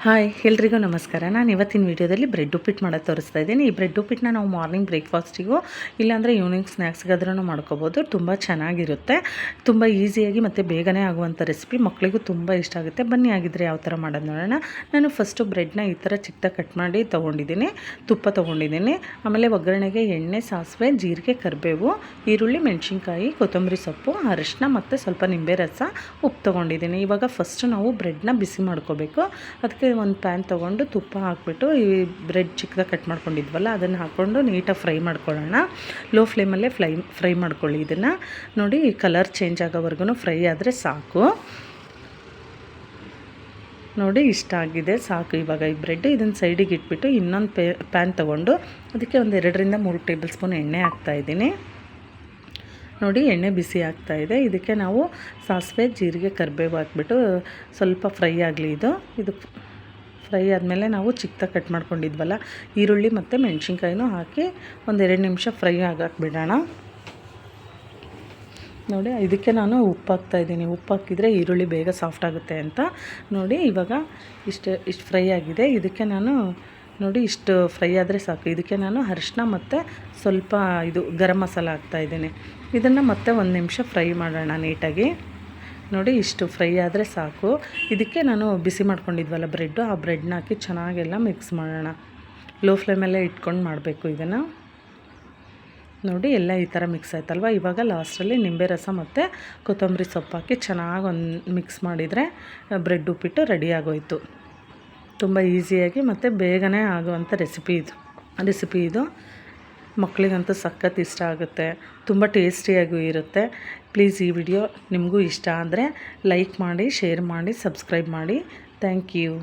Hi ಎಲ್ರಿಗೂ ನಮಸ್ಕಾರ. ನಾನು ಇವತ್ತಿನ ವೀಡಿಯೋದಲ್ಲಿ ಬ್ರೆಡ್ ಉಪ್ಪಿಟ್ಟು ಮಾಡೋದು ತೋರಿಸ್ತಾ ಇದ್ದೀನಿ. ಈ ಬ್ರೆಡ್ ಉಪ್ಪಿಟ್ಟನ್ನ ನಾವು ಮಾರ್ನಿಂಗ್ ಬ್ರೇಕ್ಫಾಸ್ಟಿಗೂ ಇಲ್ಲಾಂದರೆ ಈವ್ನಿಂಗ್ ಸ್ನ್ಯಾಕ್ಸ್ಗಾದ್ರೂ ಮಾಡ್ಕೋಬೋದು. ತುಂಬ ಚೆನ್ನಾಗಿರುತ್ತೆ, ತುಂಬ ಈಸಿಯಾಗಿ ಮತ್ತು ಬೇಗನೆ ಆಗುವಂಥ ರೆಸಿಪಿ. ಮಕ್ಕಳಿಗೂ ತುಂಬ ಇಷ್ಟ ಆಗುತ್ತೆ. ಬನ್ನಿ ಆಗಿದ್ದರೆ ಯಾವ ಥರ ಮಾಡೋದು ನೋಡೋಣ. ನಾನು ಫಸ್ಟು ಬ್ರೆಡ್ನ ಈ ಥರ ಚಿಕ್ಕದಾಗಿ ಕಟ್ ಮಾಡಿ ತೊಗೊಂಡಿದ್ದೀನಿ, ತುಪ್ಪ ತೊಗೊಂಡಿದ್ದೀನಿ. ಆಮೇಲೆ ಒಗ್ಗರಣೆಗೆ ಎಣ್ಣೆ, ಸಾಸಿವೆ, ಜೀರಿಗೆ, ಕರಿಬೇವು, ಈರುಳ್ಳಿ, ಮೆಣಸಿನ್ಕಾಯಿ, ಕೊತ್ತಂಬರಿ ಸೊಪ್ಪು, ಅರಿಶಿನ ಮತ್ತು ಸ್ವಲ್ಪ ನಿಂಬೆ ರಸ, ಉಪ್ಪು ತೊಗೊಂಡಿದ್ದೀನಿ. ಇವಾಗ ಫಸ್ಟು ನಾವು ಬ್ರೆಡ್ನ ಬಿಸಿ ಮಾಡ್ಕೋಬೇಕು. ಅದಕ್ಕೆ ಒಂದು ಪ್ಯಾನ್ ತೊಗೊಂಡು ತುಪ್ಪ ಹಾಕ್ಬಿಟ್ಟು ಈ ಬ್ರೆಡ್ ಚಿಕ್ಕದಾಗಿ ಕಟ್ ಮಾಡ್ಕೊಂಡಿದ್ವಲ್ಲ ಅದನ್ನು ಹಾಕ್ಕೊಂಡು ನೀಟಾಗಿ ಫ್ರೈ ಮಾಡ್ಕೊಳ್ಳೋಣ. ಲೋ ಫ್ಲೇಮಲ್ಲೇ ಫ್ರೈ ಮಾಡ್ಕೊಳ್ಳಿ. ಇದನ್ನು ನೋಡಿ, ಕಲರ್ ಚೇಂಜ್ ಆಗೋವರೆಗೂ ಫ್ರೈ ಆದರೆ ಸಾಕು. ನೋಡಿ, ಇಷ್ಟ ಆಗಿದೆ, ಸಾಕು. ಇವಾಗ ಈ ಬ್ರೆಡ್ ಇದನ್ನು ಸೈಡಿಗೆ ಇಟ್ಬಿಟ್ಟು ಇನ್ನೊಂದು ಪ್ಯಾನ್ ತೊಗೊಂಡು ಅದಕ್ಕೆ ಒಂದು 2ರಿಂದ 3 ಟೇಬಲ್ ಸ್ಪೂನ್ ಎಣ್ಣೆ ಹಾಕ್ತಾಯಿದ್ದೀನಿ. ನೋಡಿ, ಎಣ್ಣೆ ಬಿಸಿ ಆಗ್ತಾಯಿದೆ. ಇದಕ್ಕೆ ನಾವು ಸಾಸಿವೆ, ಜೀರಿಗೆ, ಕರಿಬೇವು ಹಾಕ್ಬಿಟ್ಟು ಸ್ವಲ್ಪ ಫ್ರೈ ಆಗಲಿ. ಇದು ಫ್ರೈ ಆದಮೇಲೆ ನಾವು ಚಿಕ್ಕದಾಗಿ ಕಟ್ ಮಾಡ್ಕೊಂಡಿದ್ವಲ್ಲ ಈರುಳ್ಳಿ ಮತ್ತು ಮೆಣಸಿನ್ಕಾಯಿನೂ ಹಾಕಿ ಒಂದು 2 ನಿಮಿಷ ಫ್ರೈ ಬಿಡೋಣ. ನೋಡಿ, ಇದಕ್ಕೆ ನಾನು ಉಪ್ಪು ಹಾಕ್ತಾಯಿದ್ದೀನಿ. ಉಪ್ಪು ಹಾಕಿದರೆ ಈರುಳ್ಳಿ ಬೇಗ ಸಾಫ್ಟ್ ಆಗುತ್ತೆ ಅಂತ. ನೋಡಿ, ಇವಾಗ ಇಷ್ಟು ಫ್ರೈ ಆಗಿದೆ. ಇದಕ್ಕೆ ನಾನು ನೋಡಿ, ಇಷ್ಟು ಫ್ರೈ ಆದರೆ ಸಾಕು. ಇದಕ್ಕೆ ನಾನು ಅರಿಶಿನ ಮತ್ತು ಸ್ವಲ್ಪ ಗರಂ ಮಸಾಲ ಹಾಕ್ತಾಯಿದ್ದೀನಿ. ಇದನ್ನು ಮತ್ತೆ 1 ನಿಮಿಷ ಫ್ರೈ ಮಾಡೋಣ ನೀಟಾಗಿ. ನೋಡಿ, ಇಷ್ಟು ಫ್ರೈ ಆದರೆ ಸಾಕು. ಇದಕ್ಕೆ ನಾನು ಬಿಸಿ ಮಾಡ್ಕೊಂಡಿದ್ವಲ್ಲ ಬ್ರೆಡ್ಡು, ಆ ಬ್ರೆಡ್ನ ಹಾಕಿ ಚೆನ್ನಾಗೆಲ್ಲ ಮಿಕ್ಸ್ ಮಾಡೋಣ. ಲೋ ಫ್ಲೇಮಲ್ಲೇ ಇಟ್ಕೊಂಡು ಮಾಡಬೇಕು ಇದನ್ನು. ನೋಡಿ, ಎಲ್ಲ ಈ ಥರ ಮಿಕ್ಸ್ ಆಯ್ತಲ್ವ. ಇವಾಗ ಲಾಸ್ಟಲ್ಲಿ ನಿಂಬೆ ರಸ ಮತ್ತು ಕೊತ್ತಂಬರಿ ಸೊಪ್ಪು ಹಾಕಿ ಚೆನ್ನಾಗಿ ಒಂದು ಮಿಕ್ಸ್ ಮಾಡಿದರೆ ಬ್ರೆಡ್ ಉಪ್ಪಿಟ್ಟು ರೆಡಿ ಆಗೋಯಿತು. ತುಂಬ ಈಸಿಯಾಗಿ ಮತ್ತು ಬೇಗನೆ ಆಗುವಂಥ ರೆಸಿಪಿ ಇದು. ಮಕ್ಕಳಿಗಂತೂ ಸಖತ್ ಇಷ್ಟ ಆಗುತ್ತೆ, ತುಂಬ ಟೇಸ್ಟಿಯಾಗೂ ಇರುತ್ತೆ. ಪ್ಲೀಸ್ ಈ ವಿಡಿಯೋ ನಿಮಗೂ ಇಷ್ಟ ಆದರೆ ಲೈಕ್ ಮಾಡಿ, ಶೇರ್ ಮಾಡಿ, ಸಬ್ಸ್ಕ್ರೈಬ್ ಮಾಡಿ. Thank you.